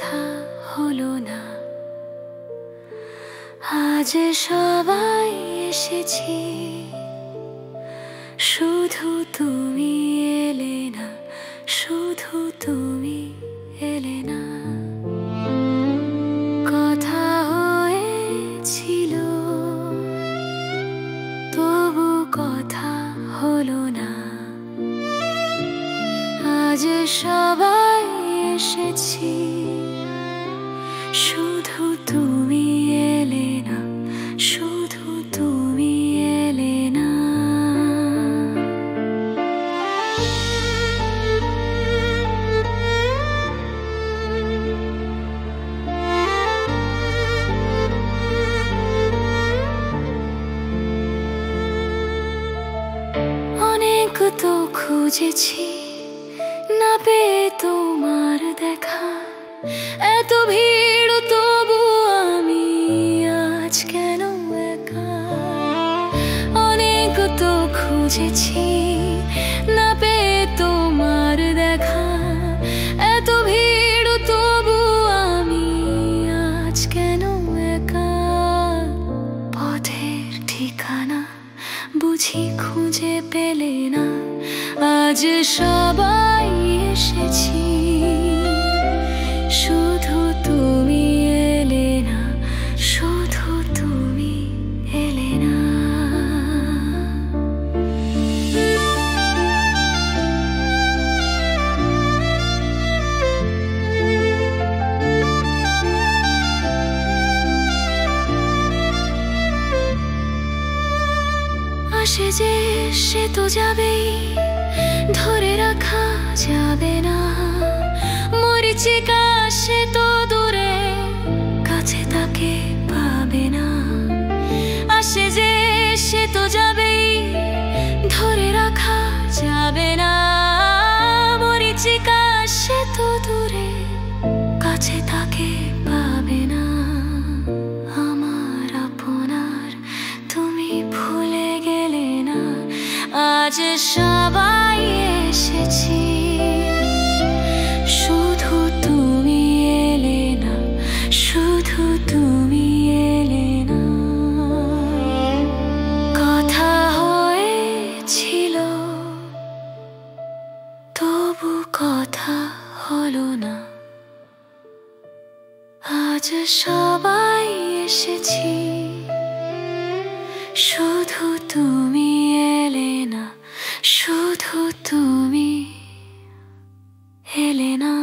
কথা হলো না। আজ সবাই এসেছি, শুধু তুমি এলে না, শুধু তুমি এলে না। কথা হয়েছিল তবু কথা হলো না। আজ সবাই এসেছি, শুধু তুমি এলে না, শুধু তুমি এলে না। অনেক তো খুঁজেছি, না পেয়ে তোমার দেখা। এত ভিড় তবু আমি আজ কেন একা? অনেক তো খুঁজেছি, না পেয়ে তোমার দেখা। এত ভিড় তবু আমি আজ কেন একা? পথের ঠিকানা বুঝি খুঁজে পেলে না। আজ সবাই এসেছি, শুধু তুমি এলে না, শুধু তুমি এলে না। আসে যে সে তো যাবেই, ধরে রাখা যাবে না। মরিচিকা সে তো দূরে, কাছে তাকে পাবে না। আসে যে সে তো যাবেই, ধরে রাখা যাবে না। মরিচিকা সে তো দূরে, কাছে তাকে পাবে না। আমার আপনার তুমি ভুলে গেলে না। আজ সবাই এসেছি, শুধু তুমি এলে না, শুধু তুমি এলে না। কথা হয়েছিল তবু কথা হলো না। আজ সবাই এসেছি, শুধু তুমি এলে না, শুধু তুমি এলে না।